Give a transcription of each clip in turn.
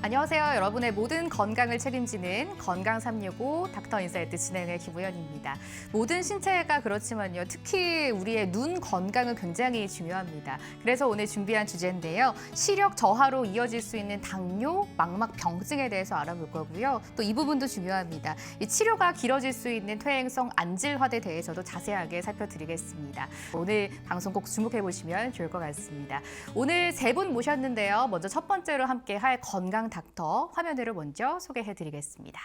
안녕하세요. 여러분의 모든 건강을 책임지는 건강 365 닥터 인사이트 진행의 김우연입니다. 모든 신체가 그렇지만요. 특히 우리의 눈 건강은 굉장히 중요합니다. 그래서 오늘 준비한 주제인데요. 시력 저하로 이어질 수 있는 당뇨, 망막 병증에 대해서 알아볼 거고요. 또 이 부분도 중요합니다. 이 치료가 길어질 수 있는 퇴행성 안질환에 대해서도 자세하게 살펴드리겠습니다. 오늘 방송 꼭 주목해 보시면 좋을 것 같습니다. 오늘 세 분 모셨는데요. 먼저 첫 번째로 함께 할 건강 닥터 화면으로 먼저 소개해 드리겠습니다.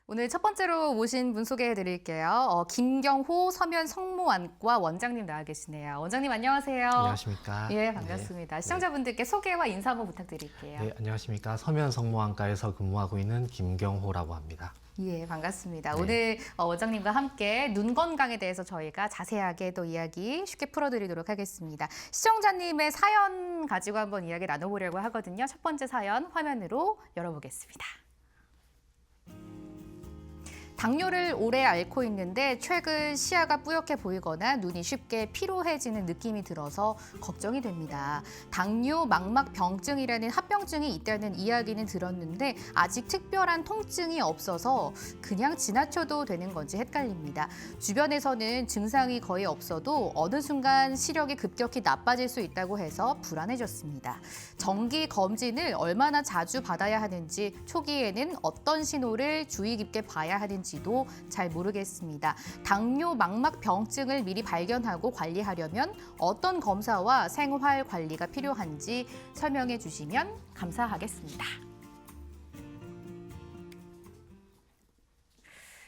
오늘 첫 번째로 모신 분 소개해 드릴게요. 김경호 서면 성모안과 원장님 나와 계시네요. 원장님 안녕하세요. 안녕하십니까. 예, 반갑습니다. 시청자분들께 소개와 인사 한번 부탁드릴게요. 네, 안녕하십니까. 서면 성모안과에서 근무하고 있는 김경호라고 합니다. 예, 반갑습니다. 네. 오늘 원장님과 함께 눈 건강에 대해서 저희가 자세하게 또 이야기 쉽게 풀어드리도록 하겠습니다. 시청자님의 사연 가지고 한번 이야기 나눠보려고 하거든요. 첫 번째 사연 화면으로 열어보겠습니다. 당뇨를 오래 앓고 있는데 최근 시야가 뿌옇게 보이거나 눈이 쉽게 피로해지는 느낌이 들어서 걱정이 됩니다. 당뇨 망막 병증이라는 합병증이 있다는 이야기는 들었는데 아직 특별한 통증이 없어서 그냥 지나쳐도 되는 건지 헷갈립니다. 주변에서는 증상이 거의 없어도 어느 순간 시력이 급격히 나빠질 수 있다고 해서 불안해졌습니다. 정기 검진을 얼마나 자주 받아야 하는지, 초기에는 어떤 신호를 주의 깊게 봐야 하는지도 잘 모르겠습니다. 당뇨 망막 병증을 미리 발견하고 관리하려면 어떤 검사와 생활 관리가 필요한지 설명해 주시면 감사하겠습니다.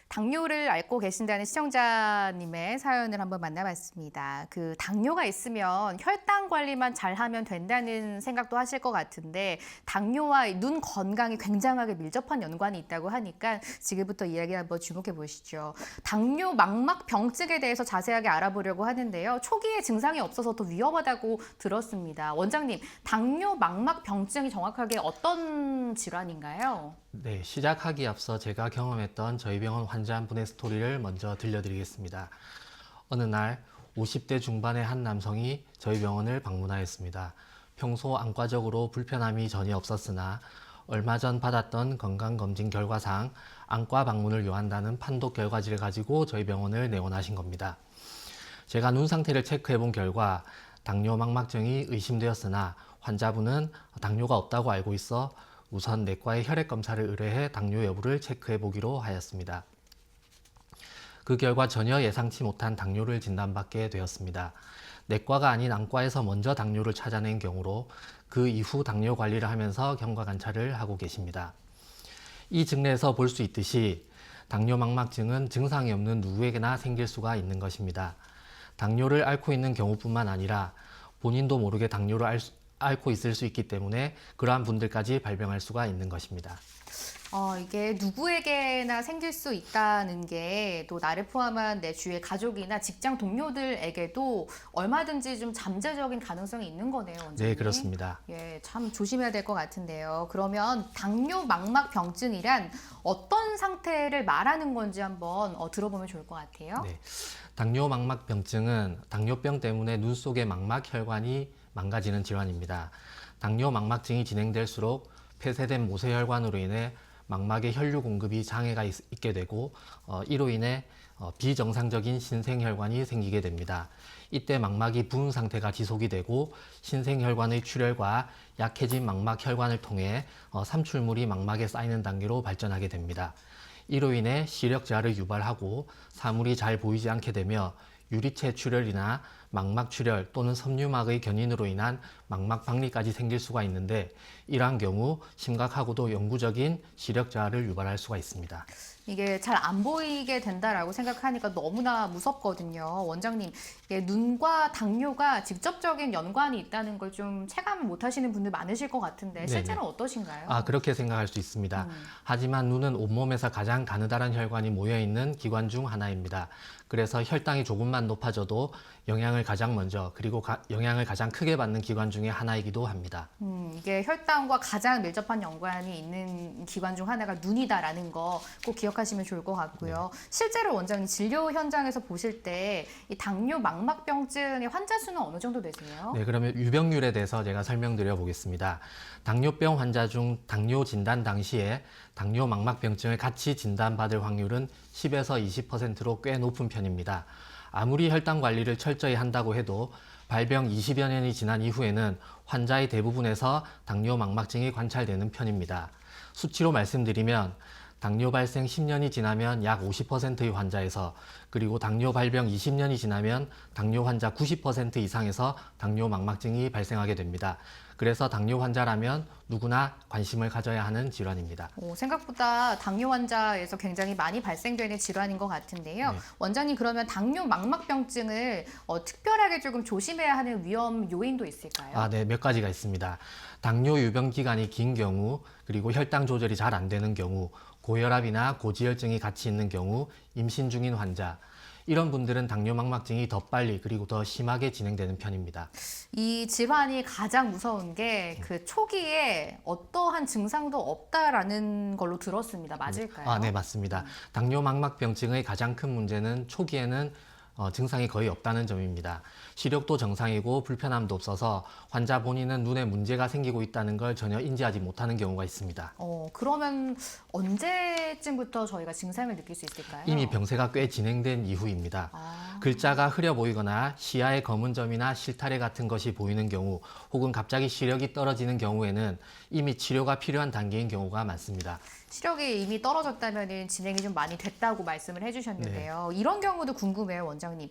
당뇨를 앓고 계신다는 시청자님의 사연을 한번 만나봤습니다. 그 당뇨가 있으면 혈당 관리만 잘하면 된다는 생각도 하실 것 같은데 당뇨와 눈 건강이 굉장하게 밀접한 연관이 있다고 하니까 지금부터 이야기 한번 주목해 보시죠. 당뇨 망막 병증에 대해서 자세하게 알아보려고 하는데요. 초기에 증상이 없어서 더 위험하다고 들었습니다. 원장님, 당뇨 망막 병증이 정확하게 어떤 질환인가요? 네, 시작하기 앞서 제가 경험했던 저희 병원 환자 한 분의 스토리를 먼저 들려드리겠습니다. 어느 날 50대 중반의 한 남성이 저희 병원을 방문하였습니다. 평소 안과적으로 불편함이 전혀 없었으나 얼마 전 받았던 건강검진 결과상 안과 방문을 요한다는 판독 결과지를 가지고 저희 병원을 내원하신 겁니다. 제가 눈 상태를 체크해 본 결과 당뇨 망막증이 의심되었으나 환자분은 당뇨가 없다고 알고 있어 우선 내과에 혈액 검사를 의뢰해 당뇨 여부를 체크해 보기로 하였습니다. 그 결과 전혀 예상치 못한 당뇨를 진단받게 되었습니다. 내과가 아닌 안과에서 먼저 당뇨를 찾아낸 경우로 그 이후 당뇨 관리를 하면서 경과 관찰을 하고 계십니다. 이 증례에서 볼 수 있듯이 당뇨 망막증은 증상이 없는 누구에게나 생길 수가 있는 것입니다. 당뇨를 앓고 있는 경우뿐만 아니라 본인도 모르게 당뇨를 앓고 있을 수 있기 때문에 그러한 분들까지 발병할 수가 있는 것입니다. 이게 누구에게나 생길 수 있다는 게 또 나를 포함한 내 주위의 가족이나 직장 동료들에게도 얼마든지 좀 잠재적인 가능성이 있는 거네요, 원장님. 네, 그렇습니다. 예, 참 조심해야 될 것 같은데요. 그러면 당뇨 망막 병증이란 어떤 상태를 말하는 건지 한번 들어보면 좋을 것 같아요. 네, 당뇨 망막 병증은 당뇨병 때문에 눈 속의 망막 혈관이 망가지는 질환입니다. 당뇨 망막증이 진행될수록 폐쇄된 모세혈관으로 인해 망막의 혈류 공급이 장애가 있게 되고 이로 인해 비정상적인 신생혈관이 생기게 됩니다. 이때 망막이 부은 상태가 지속이 되고 신생혈관의 출혈과 약해진 망막혈관을 통해 삼출물이 망막에 쌓이는 단계로 발전하게 됩니다. 이로 인해 시력저하를 유발하고 사물이 잘 보이지 않게 되며 유리체 출혈이나 망막 출혈 또는 섬유막의 견인으로 인한 망막 박리까지 생길 수가 있는데 이러한 경우 심각하고도 영구적인 시력 저하를 유발할 수가 있습니다. 이게 잘 안 보이게 된다라고 생각하니까 너무나 무섭거든요. 원장님, 이게 눈과 당뇨가 직접적인 연관이 있다는 걸 좀 체감을 못 하시는 분들 많으실 것 같은데 실제로 네네. 어떠신가요? 그렇게 생각할 수 있습니다. 하지만 눈은 온몸에서 가장 가느다란 혈관이 모여 있는 기관 중 하나입니다. 그래서 혈당이 조금만 높아져도 영향을 영향을 가장 먼저 그리고 영향을 가장 크게 받는 기관 중에 하나이기도 합니다. 이게 혈당과 가장 밀접한 연관이 있는 기관 중 하나가 눈이다라는 거 꼭 기억하시면 좋을 것 같고요. 실제로 원장님 진료 현장에서 보실 때 이 당뇨 망막병증의 환자 수는 어느 정도 되세요? 네, 그러면 유병률에 대해서 제가 설명드려 보겠습니다. 당뇨병 환자 중 당뇨 진단 당시에 당뇨 망막병증을 같이 진단받을 확률은 10에서 20%로 꽤 높은 편입니다. 아무리 혈당 관리를 철저히 한다고 해도 발병 20여 년이 지난 이후에는 환자의 대부분에서 당뇨 망막증이 관찰되는 편입니다. 수치로 말씀드리면 당뇨 발생 10년이 지나면 약 50%의 환자에서 그리고 당뇨 발병 20년이 지나면 당뇨 환자 90% 이상에서 당뇨 망막증이 발생하게 됩니다. 그래서 당뇨 환자라면 누구나 관심을 가져야 하는 질환입니다. 생각보다 당뇨 환자에서 굉장히 많이 발생되는 질환인 것 같은데요. 네. 원장님 그러면 당뇨 망막병증을 특별하게 조금 조심해야 하는 위험 요인도 있을까요? 네, 몇 가지가 있습니다. 당뇨 유병 기간이 긴 경우, 그리고 혈당 조절이 잘 안 되는 경우, 고혈압이나 고지혈증이 같이 있는 경우, 임신 중인 환자, 이런 분들은 당뇨 망막증이 더 빨리 그리고 더 심하게 진행되는 편입니다. 이 질환이 가장 무서운 게 그 초기에 어떠한 증상도 없다라는 걸로 들었습니다. 맞을까요? 네, 맞습니다. 당뇨 망막병증의 가장 큰 문제는 초기에는 증상이 거의 없다는 점입니다. 시력도 정상이고 불편함도 없어서 환자 본인은 눈에 문제가 생기고 있다는 걸 전혀 인지하지 못하는 경우가 있습니다. 그러면 언제쯤부터 저희가 증상을 느낄 수 있을까요? 이미 병세가 꽤 진행된 이후입니다. 글자가 흐려 보이거나 시야에 검은 점이나 실타래 같은 것이 보이는 경우 혹은 갑자기 시력이 떨어지는 경우에는 이미 치료가 필요한 단계인 경우가 많습니다. 시력이 이미 떨어졌다면 진행이 좀 많이 됐다고 말씀을 해주셨는데요. 이런 경우도 궁금해요, 원장님.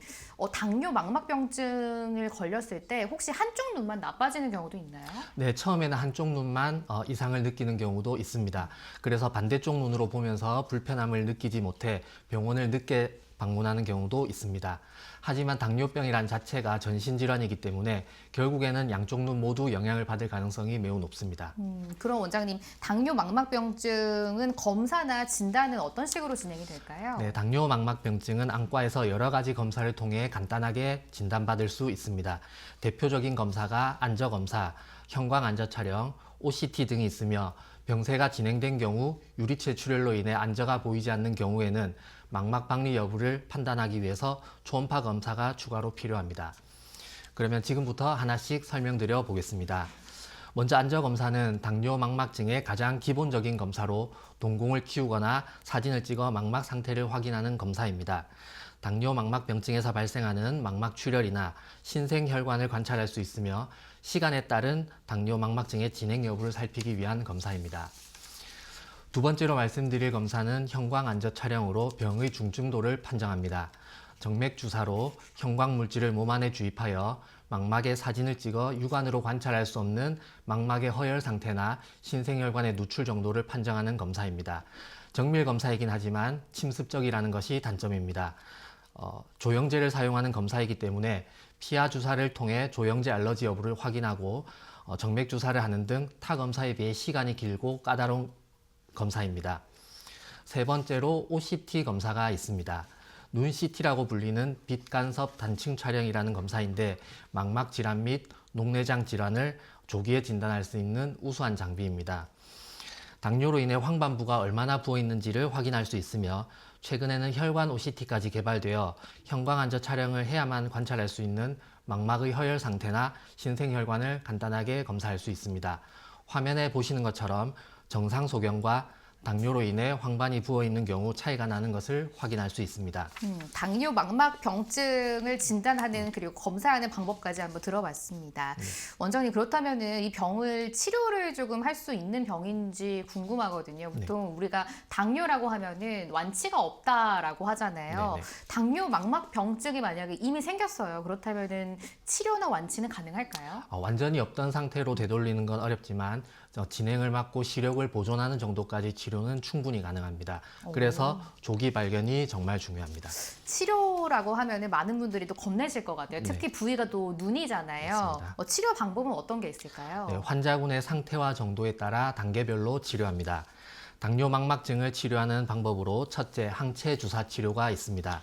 당뇨 망막병증을 걸렸을 때 혹시 한쪽 눈만 나빠지는 경우도 있나요? 네, 처음에는 한쪽 눈만 이상을 느끼는 경우도 있습니다. 그래서 반대쪽 눈으로 보면서 불편함을 느끼지 못해 병원을 늦게 방문하는 경우도 있습니다. 하지만 당뇨병이란 자체가 전신질환이기 때문에 결국에는 양쪽 눈 모두 영향을 받을 가능성이 매우 높습니다. 그럼 원장님, 당뇨 망막병증은 검사나 진단은 어떤 식으로 진행이 될까요? 네, 당뇨 망막병증은 안과에서 여러 가지 검사를 통해 간단하게 진단받을 수 있습니다. 대표적인 검사가 안저검사, 형광안저 촬영, OCT 등이 있으며 병세가 진행된 경우 유리체 출혈로 인해 안저가 보이지 않는 경우에는 망막 박리 여부를 판단하기 위해서 초음파 검사가 추가로 필요합니다. 그러면 지금부터 하나씩 설명드려 보겠습니다. 먼저 안저 검사는 당뇨 망막증의 가장 기본적인 검사로 동공을 키우거나 사진을 찍어 망막 상태를 확인하는 검사입니다. 당뇨 망막병증에서 발생하는 망막 출혈이나 신생혈관을 관찰할 수 있으며 시간에 따른 당뇨 망막증의 진행 여부를 살피기 위한 검사입니다. 두 번째로 말씀드릴 검사는 형광안저 촬영으로 병의 중증도를 판정합니다. 정맥 주사로 형광 물질을 몸 안에 주입하여 망막의 사진을 찍어 육안으로 관찰할 수 없는 망막의 허혈 상태나 신생혈관의 누출 정도를 판정하는 검사입니다. 정밀 검사이긴 하지만 침습적이라는 것이 단점입니다. 조영제를 사용하는 검사이기 때문에 피하 주사를 통해 조영제 알러지 여부를 확인하고 정맥 주사를 하는 등 타 검사에 비해 시간이 길고 까다로운 검사입니다. 세 번째로 OCT 검사가 있습니다. 눈 CT라고 불리는 빛 간섭 단층 촬영이라는 검사인데 망막 질환 및 녹내장 질환을 조기에 진단할 수 있는 우수한 장비입니다. 당뇨로 인해 황반부가 얼마나 부어 있는지를 확인할 수 있으며 최근에는 혈관 OCT까지 개발되어 형광안저 촬영을 해야만 관찰할 수 있는 망막의 허혈 상태나 신생혈관을 간단하게 검사할 수 있습니다. 화면에 보시는 것처럼 정상 소견과 당뇨로 인해 황반이 부어있는 경우 차이가 나는 것을 확인할 수 있습니다. 당뇨 망막병증을 진단하는 그리고 검사하는 방법까지 한번 들어봤습니다. 원장님 그렇다면 이 병을 치료를 조금 할 수 있는 병인지 궁금하거든요. 보통 우리가 당뇨라고 하면은 완치가 없다라고 하잖아요. 네네. 당뇨 망막병증이 만약에 이미 생겼어요. 그렇다면은 치료나 완치는 가능할까요? 완전히 없던 상태로 되돌리는 건 어렵지만 진행을 막고 시력을 보존하는 정도까지 치료는 충분히 가능합니다. 그래서 조기 발견이 정말 중요합니다. 치료라고 하면은 많은 분들이 또 겁내실 것 같아요. 특히 부위가 또 눈이잖아요. 맞습니다. 치료 방법은 어떤 게 있을까요? 네, 환자군의 상태와 정도에 따라 단계별로 치료합니다. 당뇨 망막증을 치료하는 방법으로 첫째, 항체 주사 치료가 있습니다.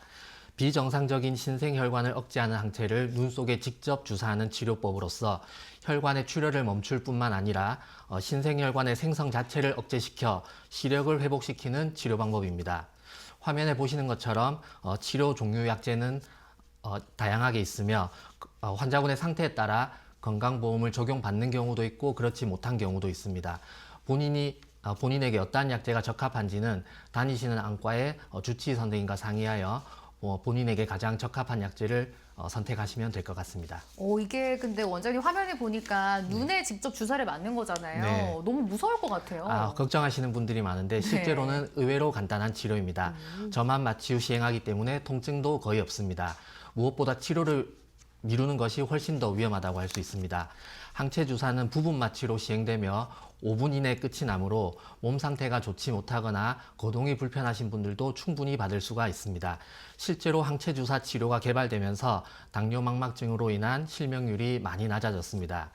비정상적인 신생혈관을 억제하는 항체를 눈 속에 직접 주사하는 치료법으로서 혈관의 출혈을 멈출 뿐만 아니라 신생혈관의 생성 자체를 억제시켜 시력을 회복시키는 치료 방법입니다. 화면에 보시는 것처럼 치료 종류 약제는 다양하게 있으며 환자분의 상태에 따라 건강보험을 적용받는 경우도 있고 그렇지 못한 경우도 있습니다. 본인에게 어떠한 약제가 적합한지는 다니시는 안과의 주치의 선생님과 상의하여 본인에게 가장 적합한 약제를 선택하시면 될 것 같습니다. 이게 근데 원장님 화면에 보니까 눈에 직접 주사를 맞는 거잖아요. 네. 너무 무서울 것 같아요. 걱정하시는 분들이 많은데 실제로는 의외로 간단한 치료입니다. 저만 마취 후 시행하기 때문에 통증도 거의 없습니다. 무엇보다 치료를 미루는 것이 훨씬 더 위험하다고 할 수 있습니다. 항체 주사는 부분 마취로 시행되며 5분 이내에 끝이 나므로 몸 상태가 좋지 못하거나 거동이 불편하신 분들도 충분히 받을 수가 있습니다. 실제로 항체 주사 치료가 개발되면서 당뇨망막증으로 인한 실명률이 많이 낮아졌습니다.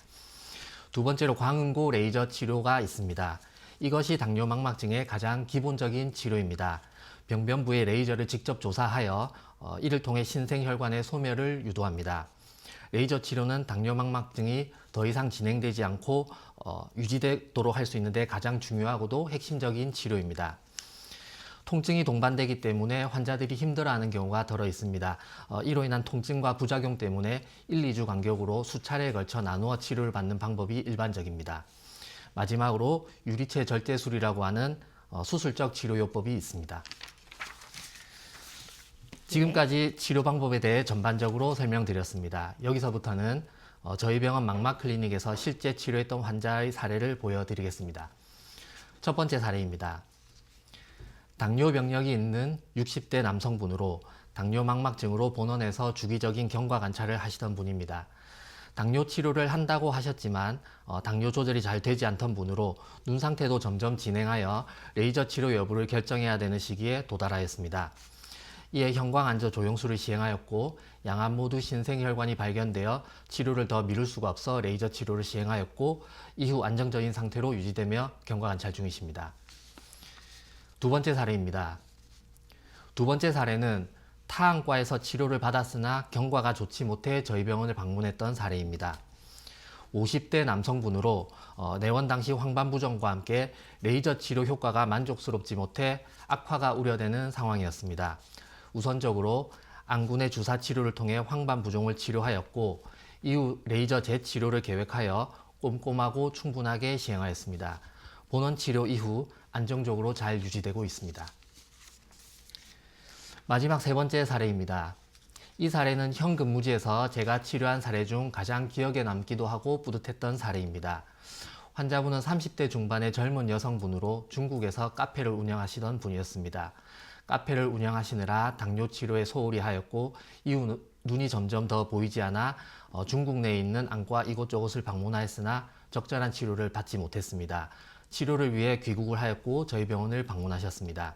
두 번째로 광응고 레이저 치료가 있습니다. 이것이 당뇨망막증의 가장 기본적인 치료입니다. 병변부에 레이저를 직접 조사하여 이를 통해 신생혈관의 소멸을 유도합니다. 레이저 치료는 당뇨망막증이 더 이상 진행되지 않고 유지되도록 할 수 있는데 가장 중요하고도 핵심적인 치료입니다. 통증이 동반되기 때문에 환자들이 힘들어하는 경우가 덜어 있습니다. 이로 인한 통증과 부작용 때문에 1, 2주 간격으로 수차례에 걸쳐 나누어 치료를 받는 방법이 일반적입니다. 마지막으로 유리체 절제술이라고 하는 수술적 치료요법이 있습니다. 지금까지 치료 방법에 대해 전반적으로 설명드렸습니다. 여기서부터는 저희 병원 망막클리닉에서 실제 치료했던 환자의 사례를 보여드리겠습니다. 첫 번째 사례입니다. 당뇨 병력이 있는 60대 남성분으로 당뇨망막증으로 본원에서 주기적인 경과 관찰을 하시던 분입니다. 당뇨 치료를 한다고 하셨지만 당뇨 조절이 잘 되지 않던 분으로 눈 상태도 점점 진행하여 레이저 치료 여부를 결정해야 되는 시기에 도달하였습니다. 이에 형광안저 조영술을 시행하였고 양안 모두 신생혈관이 발견되어 치료를 더 미룰 수가 없어 레이저 치료를 시행하였고 이후 안정적인 상태로 유지되며 경과관찰 중이십니다. 두 번째 사례입니다. 두 번째 사례는 타 안과에서 치료를 받았으나 경과가 좋지 못해 저희 병원을 방문했던 사례입니다. 50대 남성분으로 내원 당시 황반부종과 함께 레이저 치료 효과가 만족스럽지 못해 악화가 우려되는 상황이었습니다. 우선적으로 안군의 주사 치료를 통해 황반부종을 치료하였고 이후 레이저 재치료를 계획하여 꼼꼼하고 충분하게 시행하였습니다. 본원 치료 이후 안정적으로 잘 유지되고 있습니다. 마지막 세 번째 사례입니다. 이 사례는 현 근무지에서 제가 치료한 사례 중 가장 기억에 남기도 하고 뿌듯했던 사례입니다. 환자분은 30대 중반의 젊은 여성분으로 중국에서 카페를 운영하시던 분이었습니다. 카페를 운영하시느라 당뇨 치료에 소홀히 하였고 이후 눈이 점점 더 보이지 않아 중국 내에 있는 안과 이곳저곳을 방문하였으나 적절한 치료를 받지 못했습니다. 치료를 위해 귀국을 하였고 저희 병원을 방문하셨습니다.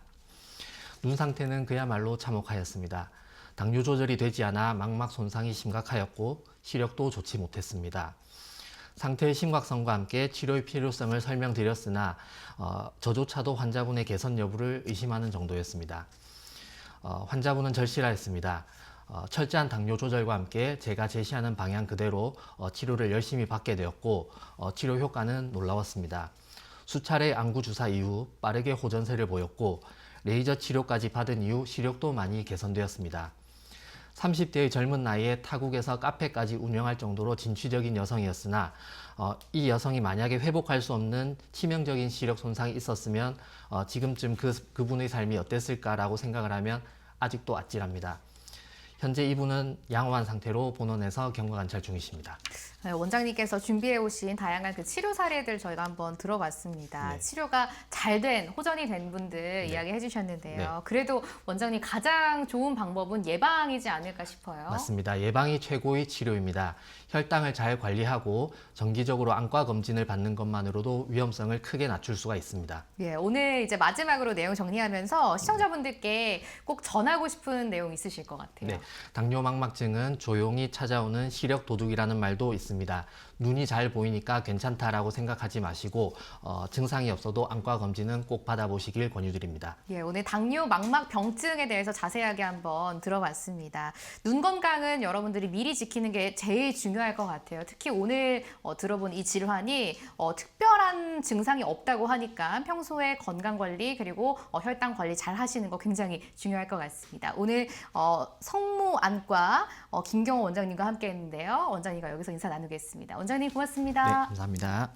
눈 상태는 그야말로 참혹하였습니다. 당뇨 조절이 되지 않아 망막 손상이 심각하였고 시력도 좋지 못했습니다. 상태의 심각성과 함께 치료의 필요성을 설명드렸으나 저조차도 환자분의 개선 여부를 의심하는 정도였습니다. 환자분은 절실하였습니다. 철저한 당뇨 조절과 함께 제가 제시하는 방향 그대로 치료를 열심히 받게 되었고 치료 효과는 놀라웠습니다. 수차례 안구 주사 이후 빠르게 호전세를 보였고 레이저 치료까지 받은 이후 시력도 많이 개선되었습니다. 30대의 젊은 나이에 타국에서 카페까지 운영할 정도로 진취적인 여성이었으나 이 여성이 만약에 회복할 수 없는 치명적인 시력 손상이 있었으면 지금쯤 그분의 삶이 어땠을까라고 생각을 하면 아직도 아찔합니다. 현재 이분은 양호한 상태로 본원에서 경과관찰 중이십니다. 네, 원장님께서 준비해 오신 다양한 그 치료 사례들 저희가 한번 들어봤습니다. 네. 치료가 잘 된, 호전이 된 분들 이야기해 주셨는데요. 네. 그래도 원장님 가장 좋은 방법은 예방이지 않을까 싶어요. 맞습니다. 예방이 최고의 치료입니다. 혈당을 잘 관리하고 정기적으로 안과 검진을 받는 것만으로도 위험성을 크게 낮출 수가 있습니다. 예, 오늘 이제 마지막으로 내용 정리하면서 시청자분들께 꼭 전하고 싶은 내용 있으실 것 같아요. 네, 당뇨망막증은 조용히 찾아오는 시력 도둑이라는 말도 있습니다. 있습니다. 눈이 잘 보이니까 괜찮다라고 생각하지 마시고 증상이 없어도 안과 검진은 꼭 받아보시길 권유드립니다. 예, 오늘 당뇨 망막 병증에 대해서 자세하게 한번 들어봤습니다. 눈 건강은 여러분들이 미리 지키는 게 제일 중요할 것 같아요. 특히 오늘 들어본 이 질환이 특별한 증상이 없다고 하니까 평소에 건강 관리 그리고 혈당 관리 잘 하시는 거 굉장히 중요할 것 같습니다. 오늘 성모안과 김경호 원장님과 함께 했는데요. 원장님과 여기서 인사 나누겠습니다. 원장님 네, 고맙습니다. 감사합니다.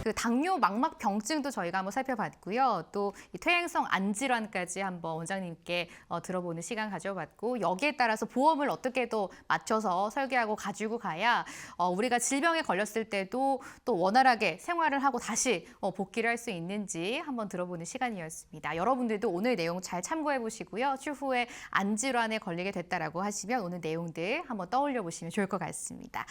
그 당뇨 망막 병증도 저희가 한번 살펴봤고요. 또 이 퇴행성 안 질환까지 한번 원장님께 들어보는 시간 가져봤고 여기에 따라서 보험을 어떻게 또 맞춰서 설계하고 가지고 가야 우리가 질병에 걸렸을 때도 또 원활하게 생활을 하고 다시 복귀를 할 수 있는지 한번 들어보는 시간이었습니다. 여러분들도 오늘 내용 잘 참고해 보시고요. 추후에 안 질환에 걸리게 됐다라고 하시면 오늘 내용들 한번 떠올려 보시면 좋을 것 같습니다.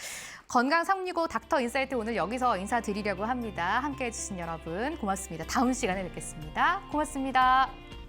건강 365 닥터 인사이트 오늘 여기서 인사드리려고 합니다. 함께해 주신 여러분 고맙습니다. 다음 시간에 뵙겠습니다. 고맙습니다.